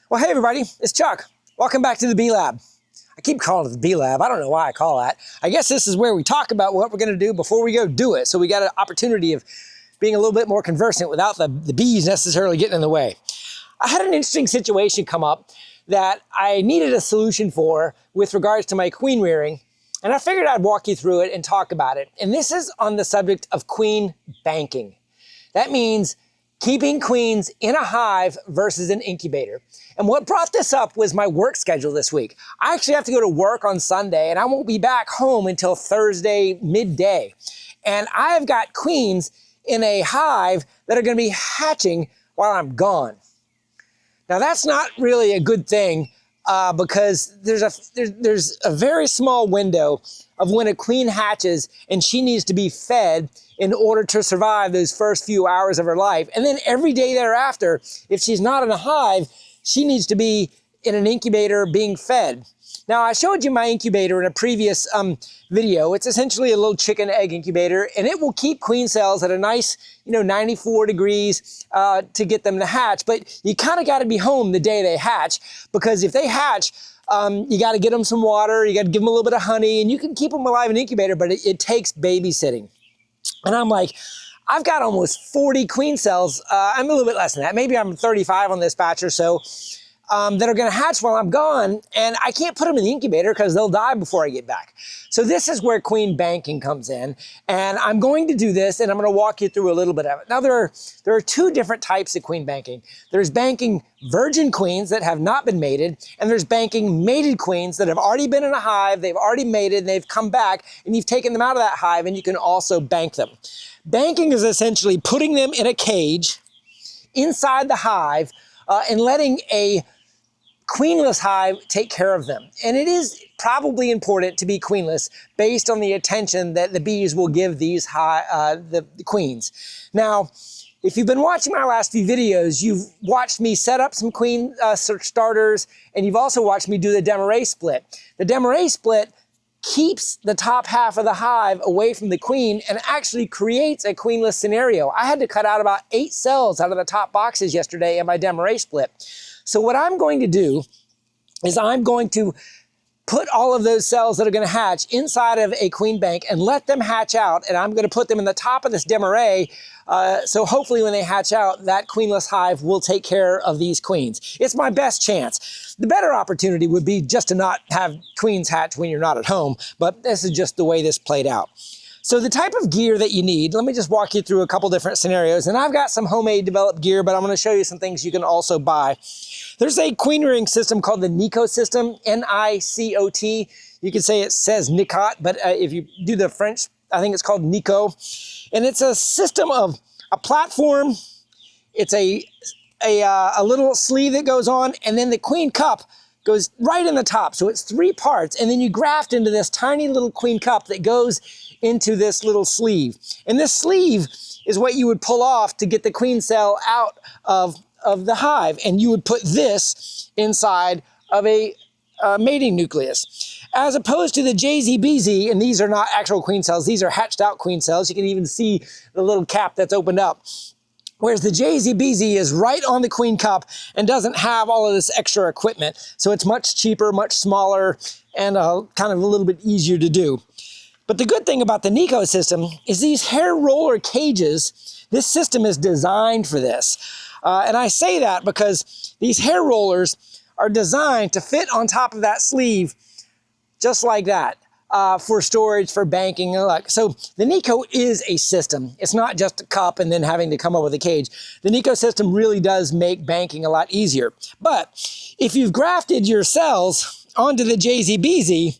Well, hey everybody, it's Chuck. Welcome back to the Bee Lab. I keep calling it the Bee Lab. I don't know why I call that. I guess this is where we talk about what we're gonna do before we go do it. So we got an opportunity of being a little bit more conversant without the bees necessarily getting in the way. I had an interesting situation come up that I needed a solution for with regards to my queen rearing, and I figured I'd walk you through it and talk about it. And this is on the subject of queen banking. That means keeping queens in a hive versus an incubator. And what brought this up was my work schedule this week. I actually have to go to work on Sunday and I won't be back home until Thursday midday. And I've got queens in a hive that are gonna be hatching while I'm gone. Now that's not really a good thing because there's a very small window of when a queen hatches and she needs to be fed in order to survive those first few hours of her life. And then every day thereafter, if she's not in a hive, she needs to be in an incubator being fed. Now I showed you my incubator in a previous video. It's essentially a little chicken egg incubator and it will keep queen cells at a nice, 94 degrees to get them to hatch. But you kind of got to be home the day they hatch, because if they hatch, you got to get them some water, you got to give them a little bit of honey, and you can keep them alive in an incubator, but it takes babysitting. And I'm like, I've got almost 40 queen cells. I'm a little bit less than that. Maybe I'm 35 on this batch or so that are gonna hatch while I'm gone. And I can't put them in the incubator because they'll die before I get back. So this is where queen banking comes in. And I'm going to do this and I'm gonna walk you through a little bit of it. Now there are two different types of queen banking. There's banking virgin queens that have not been mated, and there's banking mated queens that have already been in a hive, they've already mated, and they've come back, and you've taken them out of that hive, and you can also bank them. Banking is essentially putting them in a cage inside the hive and letting a queenless hive take care of them. And it is probably important to be queenless based on the attention that the bees will give these the queens. Now, if you've been watching my last few videos, you've watched me set up some queen starters, and you've also watched me do the Demarree split. The Demarree split keeps the top half of the hive away from the queen and actually creates a queenless scenario. I had to cut out about 8 cells out of the top boxes yesterday in my Demarree split. So what I'm going to do is I'm going to put all of those cells that are going to hatch inside of a queen bank and let them hatch out, and I'm going to put them in the top of this Demarree, so hopefully when they hatch out, that queenless hive will take care of these queens. It's my best chance. The better opportunity would be just to not have queens hatch when you're not at home, but this is just the way this played out. So the type of gear that you need, let me just walk you through a couple different scenarios, and I've got some homemade developed gear, but I'm going to show you some things you can also buy. There's a queen rearing system called the NIKOT system, N-I-C-O-T. You can say it says NIKOT, but if you do the French, I think it's called NIKOT. And it's a system of a platform, it's a little sleeve that goes on, and then the queen cup goes right in the top. So it's 3 parts, and then you graft into this tiny little queen cup that goes into this little sleeve. And this sleeve is what you would pull off to get the queen cell out of the hive, and you would put this inside of a mating nucleus. As opposed to the JZBZ, and these are not actual queen cells, these are hatched out queen cells. You can even see the little cap that's opened up. Whereas the JZBZ is right on the queen cup and doesn't have all of this extra equipment. So it's much cheaper, much smaller, and kind of a little bit easier to do. But the good thing about the NIKOT system is these hair roller cages, this system is designed for this. And I say that because these hair rollers are designed to fit on top of that sleeve just like that for storage, for banking. So the NIKOT is a system. It's not just a cup and then having to come up with a cage. The NIKOT system really does make banking a lot easier. But if you've grafted your cells onto the JZBZ,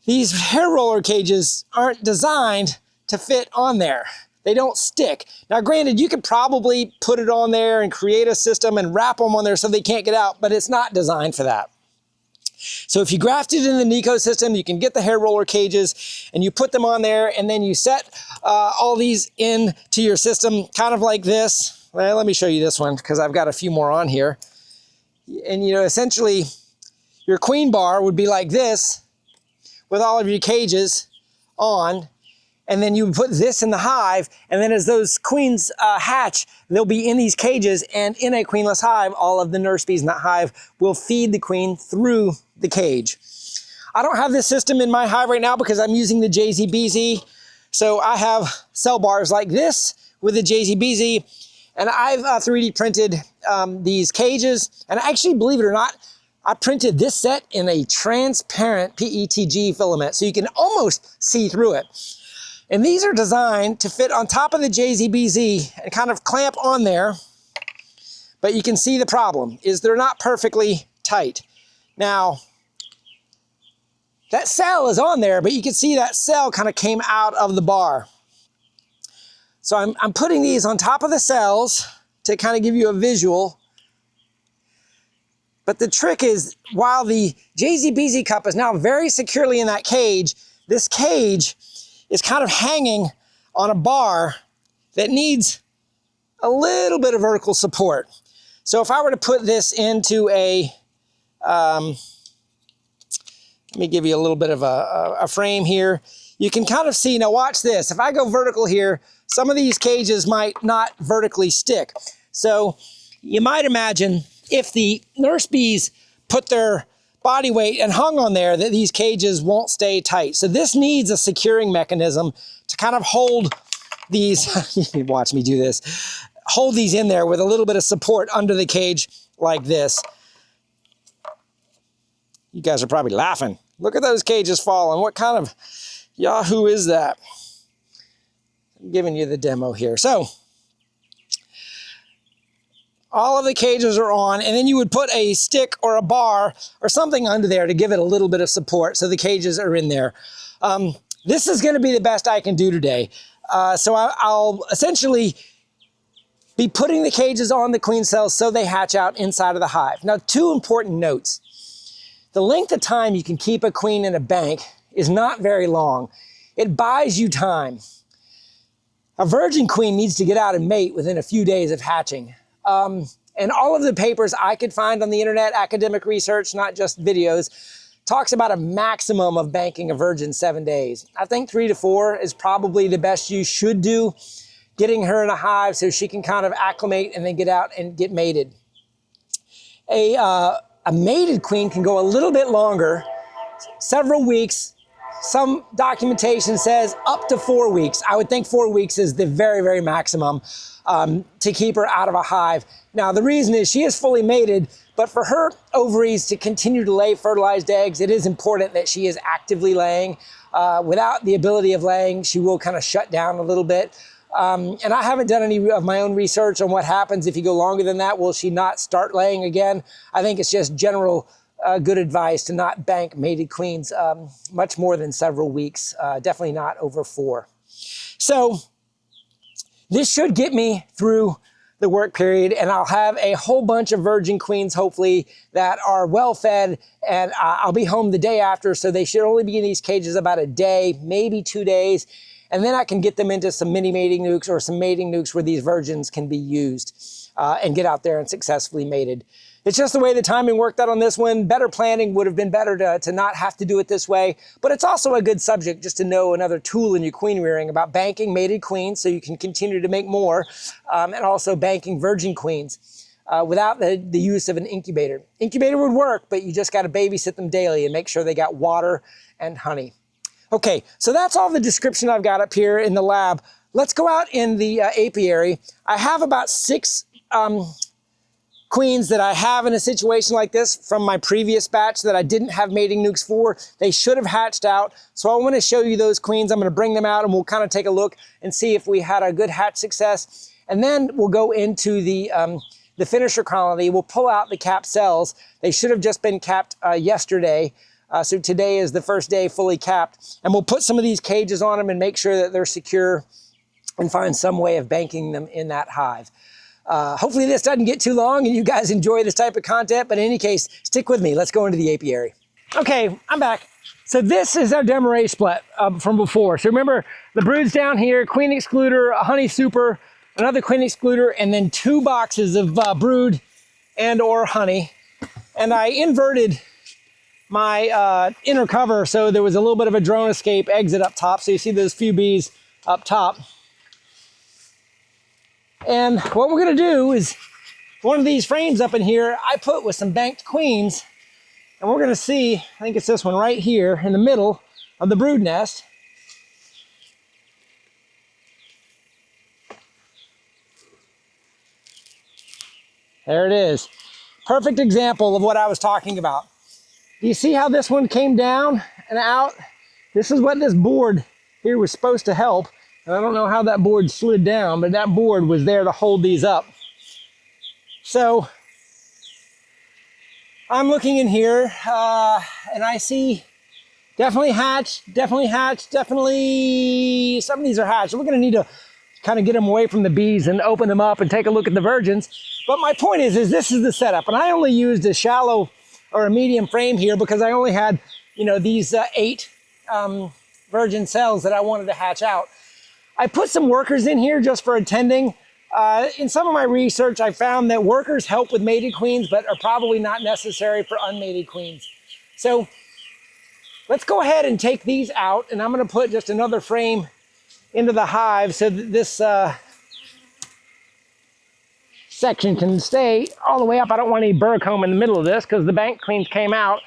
these hair roller cages aren't designed to fit on there. They don't stick. Now granted, you could probably put it on there and create a system and wrap them on there so they can't get out, but it's not designed for that. So if you graft it in the NIKOT system, you can get the hair roller cages and you put them on there, and then you set all these into your system kind of like this. Well, let me show you this one because I've got a few more on here. And essentially your queen bar would be like this with all of your cages on. and then you would put this in the hive, and then as those queens hatch, they'll be in these cages, and in a queenless hive, all of the nurse bees in that hive will feed the queen through the cage. I don't have this system in my hive right now because I'm using the JZBZ. So I have cell bars like this with the JZBZ, and I've 3D printed these cages. And actually, believe it or not, I printed this set in a transparent PETG filament, so you can almost see through it. And these are designed to fit on top of the JZBZ and kind of clamp on there. But you can see the problem is they're not perfectly tight. Now, that cell is on there, but you can see that cell kind of came out of the bar. So I'm putting these on top of the cells to kind of give you a visual. But the trick is, while the JZBZ cup is now very securely in that cage, this cage is kind of hanging on a bar that needs a little bit of vertical support. So if I were to put this into a, let me give you a little bit of a frame here. You can kind of see, now watch this. If I go vertical here, some of these cages might not vertically stick. So you might imagine if the nurse bees put their body weight and hung on there, that these cages won't stay tight. So this needs a securing mechanism to kind of hold these, watch me do this, hold these in there with a little bit of support under the cage like this. You guys are probably laughing. Look at those cages falling. What kind of Yahoo is that? I'm giving you the demo here. So, all of the cages are on, and then you would put a stick or a bar or something under there to give it a little bit of support so the cages are in there. This is gonna be the best I can do today. So I'll essentially be putting the cages on the queen cells so they hatch out inside of the hive. Now, 2 important notes. The length of time you can keep a queen in a bank is not very long. It buys you time. A virgin queen needs to get out and mate within a few days of hatching. And all of the papers I could find on the internet, academic research, not just videos, talks about a maximum of banking a virgin 7 days. I think 3 to 4 is probably the best you should do, getting her in a hive so she can kind of acclimate and then get out and get mated. A mated queen can go a little bit longer, several weeks. Some documentation says up to 4 weeks. I would think 4 weeks is the very, very maximum to keep her out of a hive. Now, the reason is she is fully mated, but for her ovaries to continue to lay fertilized eggs, it is important that she is actively laying. Without the ability of laying, she will kind of shut down a little bit. And I haven't done any of my own research on what happens if you go longer than that. Will she not start laying again? I think it's just general good advice to not bank mated queens much more than several weeks, definitely not over 4. So this should get me through the work period, and I'll have a whole bunch of virgin queens, hopefully, that are well fed, and I'll be home the day after, so they should only be in these cages about a day, maybe 2 days. And then I can get them into some mini mating nukes or some mating nukes where these virgins can be used and get out there and successfully mated. It's just the way the timing worked out on this one. Better planning would have been better to not have to do it this way. But it's also a good subject just to know another tool in your queen rearing about banking mated queens so you can continue to make more, and also banking virgin queens without the use of an incubator. Incubator would work, but you just got to babysit them daily and make sure they got water and honey. Okay, so that's all the description I've got up here in the lab. Let's go out in the apiary. I have about 6 queens that I have in a situation like this from my previous batch that I didn't have mating nukes for. They should have hatched out. So I want to show you those queens. I'm going to bring them out and we'll kind of take a look and see if we had a good hatch success. And then we'll go into the finisher colony. We'll pull out the capped cells. They should have just been capped yesterday. So today is the first day fully capped, and we'll put some of these cages on them and make sure that they're secure and find some way of banking them in that hive. Hopefully this doesn't get too long and you guys enjoy this type of content, but in any case, stick with me. Let's go into the apiary. Okay, I'm back. So this is our Demarree split from before. So remember the broods down here, queen excluder, a honey super, another queen excluder, and then 2 boxes of brood and or honey. And I inverted my inner cover, so there was a little bit of a drone escape exit up top. So you see those few bees up top. And what we're gonna do is one of these frames up in here, I put with some banked queens, and we're gonna see, I think it's this one right here in the middle of the brood nest. There it is. Perfect example of what I was talking about. Do you see how this one came down and out? This is what this board here was supposed to help. And I don't know how that board slid down, but that board was there to hold these up. So I'm looking in here and I see definitely hatched, definitely some of these are hatched. So we're gonna need to kind of get them away from the bees and open them up and take a look at the virgins. But my point is this is the setup. And I only used a shallow or a medium frame here because I only had, you know, these 8 virgin cells that I wanted to hatch out. I put some workers in here just for attending. In some of my research, I found that workers help with mated queens, but are probably not necessary for unmated queens. So let's go ahead and take these out, and I'm gonna put just another frame into the hive so that this section can stay all the way up. I don't want any burr comb in the middle of this because the bank queens came out.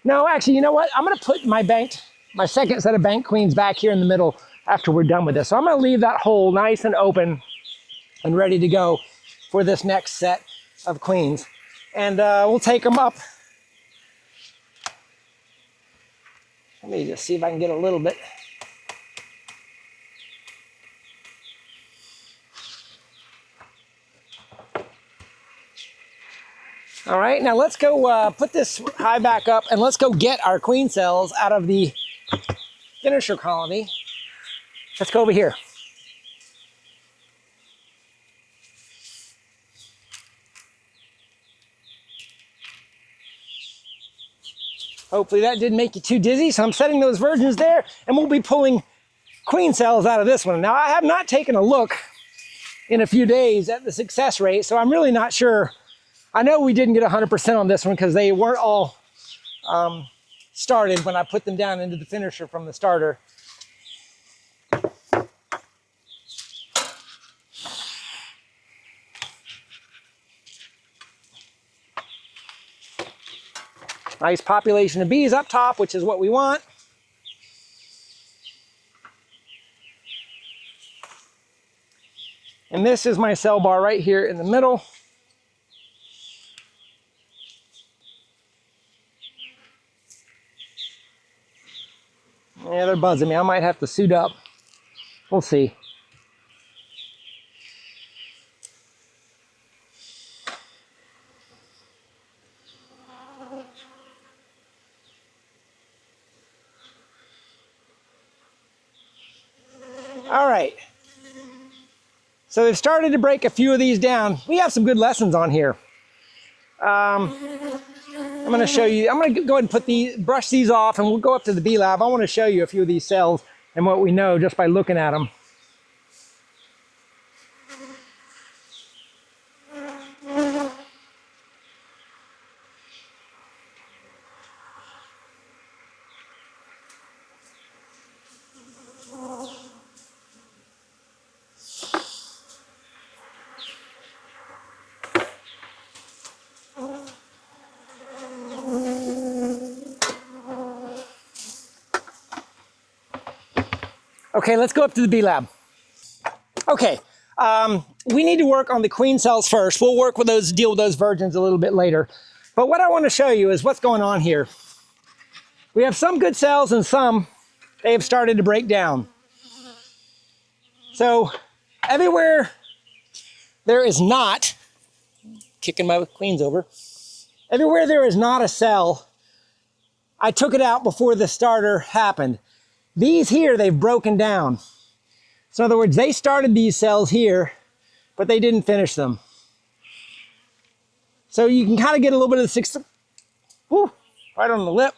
No, actually, you know what? I'm gonna put my second set of bank queens back here in the middle after we're done with this. So I'm gonna leave that hole nice and open and ready to go for this next set of queens. And we'll take them up. Let me just see if I can get a little bit. All right, now let's go put this hive back up and let's go get our queen cells out of the finisher colony. Let's go over here. Hopefully that didn't make you too dizzy. So I'm setting those virgins there and we'll be pulling queen cells out of this one. Now I have not taken a look in a few days at the success rate, so I'm really not sure. I know we didn't get 100% on this one because they weren't all started when I put them down into the finisher from the starter. Nice population of bees up top, which is what we want. And this is my cell bar right here in the middle. Yeah, they're buzzing me. I might have to suit up. We'll see. All right. So they've started to break a few of these down. We have some good lessons on here. I'm going to show you. I'm going to go ahead and brush these off, and we'll go up to the bee lab. I want to show you a few of these cells and what we know just by looking at them. Okay, let's go up to the bee lab. Okay, we need to work on the queen cells first. We'll work with those, deal with those virgins a little bit later. But what I want to show you is what's going on here. We have some good cells and some they have started to break down. So everywhere there is not, kicking my queens over, everywhere there is not a cell, I took it out before the starter happened. These here, they've broken down. So in other words, they started these cells here, but they didn't finish them. So you can kind of get a little bit of the whoo, right on the lip.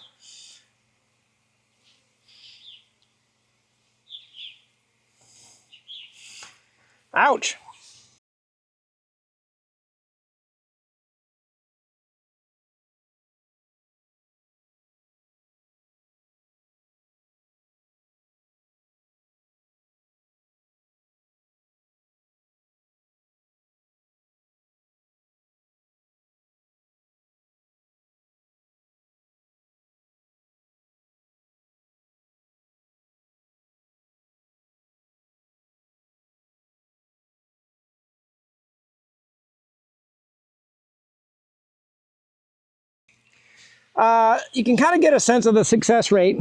Ouch. You can kind of get a sense of the success rate.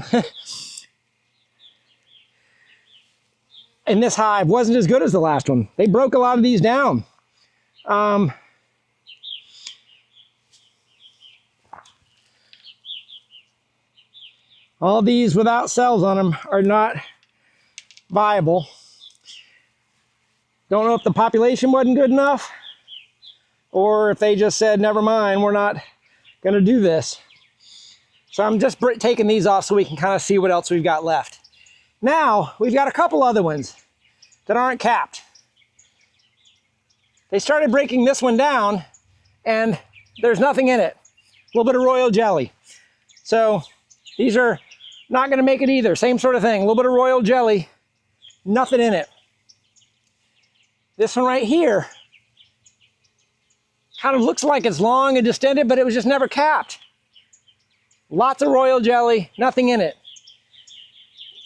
And this hive wasn't as good as the last one. They broke a lot of these down. All these without cells on them are not viable. Don't know if the population wasn't good enough or if they just said, never mind, we're not going to do this. So I'm just taking these off so we can kind of see what else we've got left. Now, we've got a couple other ones that aren't capped. They started breaking this one down and there's nothing in it. A little bit of royal jelly. So these are not going to make it either. Same sort of thing. A little bit of royal jelly, nothing in it. This one right here kind of looks like it's long and distended, but it was just never capped. Lots of royal jelly, nothing in it.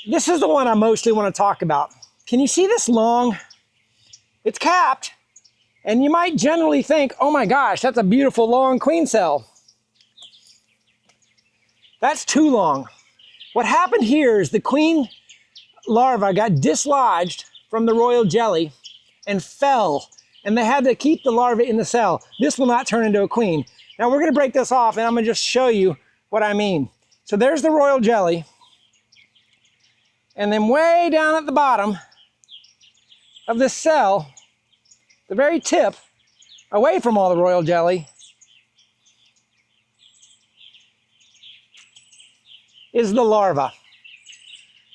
This is the one I mostly want to talk about. Can you see this long? It's capped, and you might generally think, oh my gosh, that's a beautiful long queen cell. That's too long. What happened here is the queen larva got dislodged from the royal jelly and fell, and they had to keep the larva in the cell. This will not turn into a queen. Now we're going to break this off, and I'm going to just show you what I mean. So there's the royal jelly, and then way down at the bottom of this cell, the very tip, away from all the royal jelly, is the larva.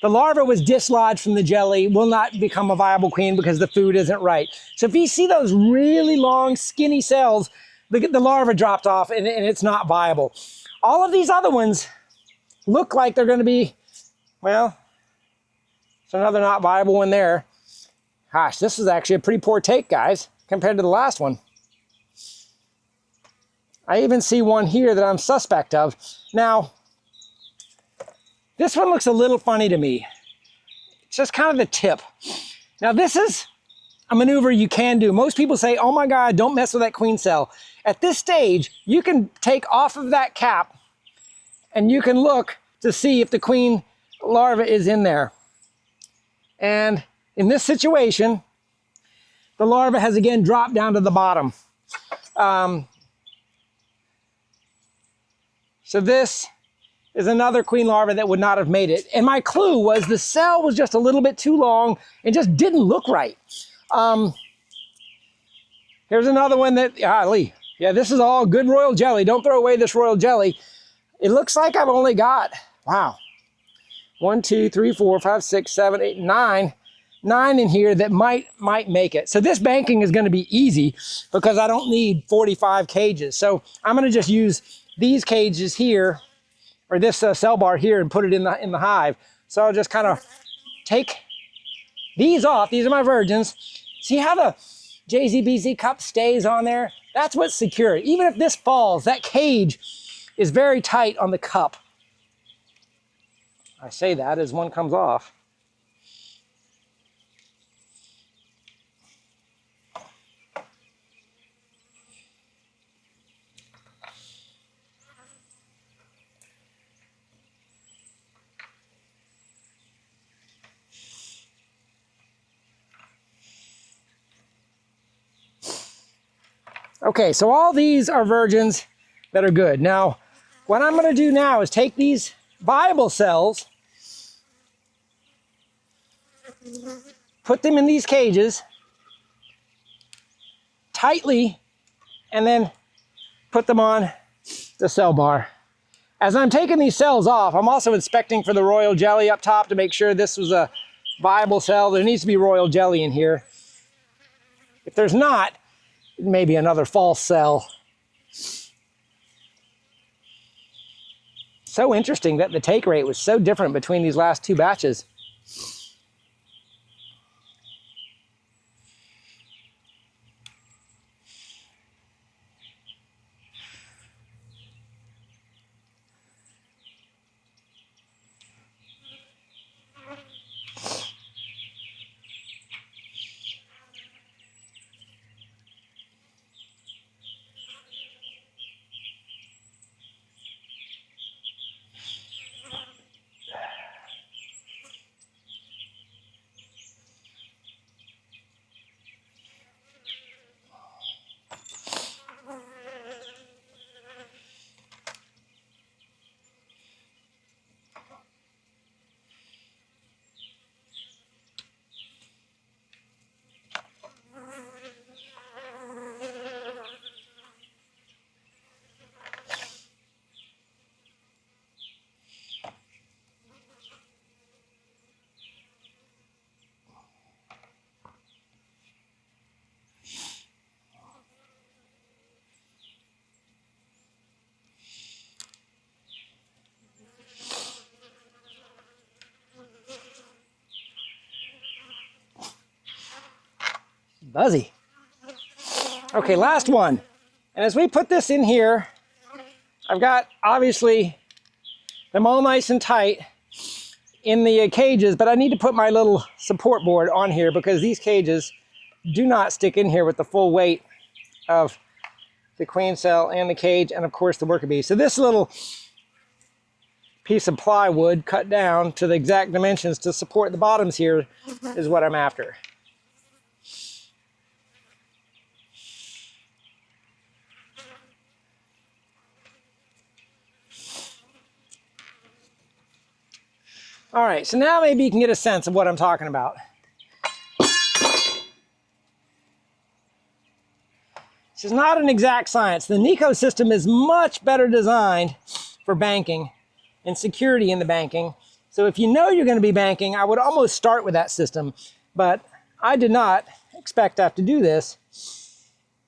The larva was dislodged from the jelly, will not become a viable queen because the food isn't right. So if you see those really long, skinny cells, the larva dropped off and it's not viable. All of these other ones look like they're going to be, well, it's another not viable one there. Gosh, this is actually a pretty poor take, guys, compared to the last one. I even see one here that I'm suspect of. Now, this one looks a little funny to me. It's just kind of the tip. Now, this is a maneuver you can do. Most people say, oh my God, don't mess with that queen cell. At this stage, you can take off of that cap and you can look to see if the queen larva is in there. And in this situation, the larva has again dropped down to the bottom. So this is another queen larva that would not have made it. And my clue was the cell was just a little bit too long and just didn't look right. Here's another one that, golly, yeah, this is all good royal jelly. Don't throw away this royal jelly. It looks like I've only got, wow, 1, 2, 3, 4, 5, 6, 7, 8, 9 in here that might make it. So this banking is going to be easy because I don't need 45 cages. So I'm going to just use these cages here, or this cell bar here, and put it in the hive. So I'll just kind of take these off. These are my virgins. See how the JZBZ cup stays on there? That's what's secure. Even if this falls, that cage is very tight on the cup. I say that as one comes off. Okay, so all these are virgins that are good. Now, what I'm going to do now is take these viable cells, put them in these cages tightly, and then put them on the cell bar. As I'm taking these cells off, I'm also inspecting for the royal jelly up top to make sure this was a viable cell. There needs to be royal jelly in here. If there's not, it may be another false cell. So interesting that the take rate was so different between these last two batches. Buzzy. Okay, last one. And as we put this in here, I've got obviously them all nice and tight in the cages, but I need to put my little support board on here because these cages do not stick in here with the full weight of the queen cell and the cage and of course the worker bee. So this little piece of plywood cut down to the exact dimensions to support the bottoms here is what I'm after. All right, so now maybe you can get a sense of what I'm talking about. This is not an exact science. The NIKOT system is much better designed for banking and security in the banking. So if you know you're going to be banking, I would almost start with that system, but I did not expect to have to do this.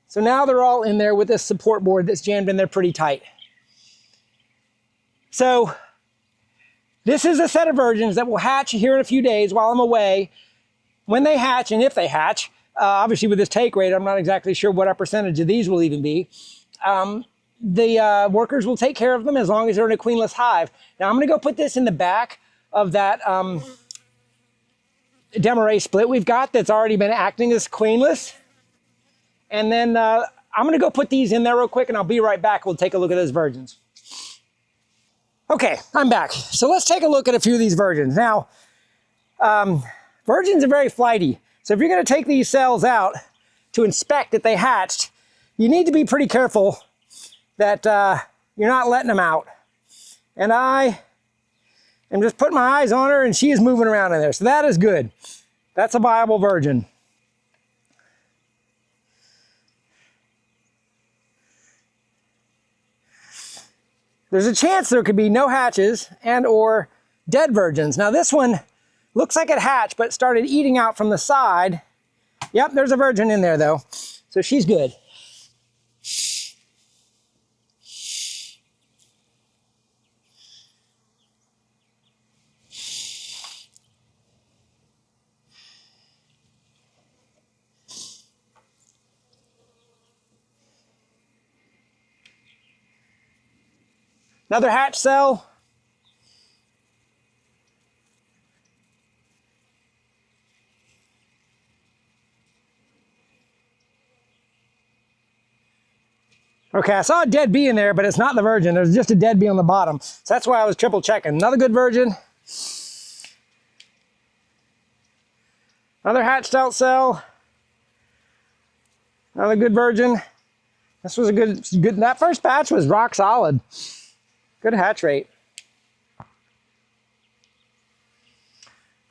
So now they're all in there with this support board that's jammed in there pretty tight. So this is a set of virgins that will hatch here in a few days while I'm away. When they hatch, and if they hatch, obviously with this take rate, I'm not exactly sure what our percentage of these will even be. The workers will take care of them as long as they're in a queenless hive. Now I'm going to go put this in the back of that Demarree split we've got that's already been acting as queenless. And then I'm going to go put these in there real quick and I'll be right back. We'll take a look at those virgins. Okay, I'm back. So let's take a look at a few of these virgins. Now, virgins are very flighty. So if you're going to take these cells out to inspect that they hatched, you need to be pretty careful that you're not letting them out. And I am just putting my eyes on her and she is moving around in there. So that is good. That's a viable virgin. There's a chance there could be no hatches and or dead virgins. Now this one looks like it hatched, but started eating out from the side. Yep, there's a virgin in there though. So she's good. Another hatch cell. Okay, I saw a dead bee in there, but it's not the virgin. There's just a dead bee on the bottom. So that's why I was triple checking. Another good virgin. Another hatched out cell. Another good virgin. This was a good, that first batch was rock solid. Good hatch rate.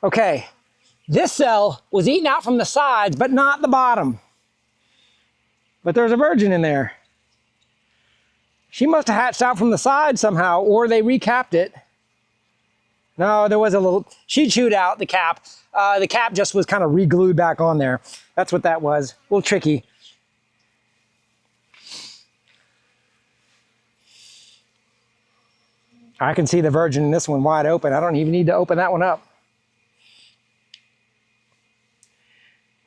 Okay, this cell was eaten out from the sides, but not the bottom. But there's a virgin in there. She must have hatched out from the side somehow, or they recapped it. No, there was a little, she chewed out the cap. The cap just was kind of re-glued back on there. That's what that was. A little tricky. I can see the virgin in this one wide open. I don't even need to open that one up.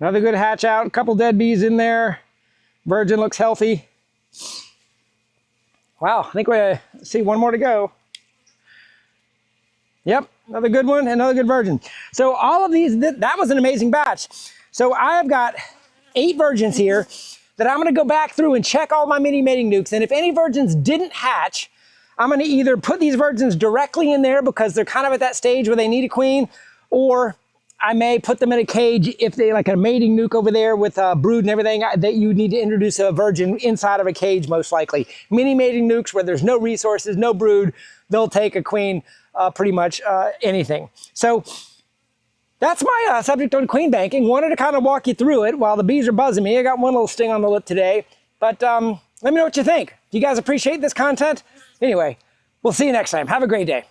Another good hatch out, a couple dead bees in there. Virgin looks healthy. Wow, I think we see one more to go. Yep, another good one, another good virgin. So all of these, that was an amazing batch. So I have got 8 virgins here that I'm gonna go back through and check all my mini mating nukes. And if any virgins didn't hatch, I'm gonna either put these virgins directly in there because they're kind of at that stage where they need a queen, or I may put them in a cage if they like a mating nuke over there with a brood and everything, that you need to introduce a virgin inside of a cage most likely. Mini mating nukes where there's no resources, no brood, they'll take a queen pretty much anything. So that's my subject on queen banking. Wanted to kind of walk you through it while the bees are buzzing me. I got one little sting on the lip today, but let me know what you think. Do you guys appreciate this content? Anyway, we'll see you next time. Have a great day.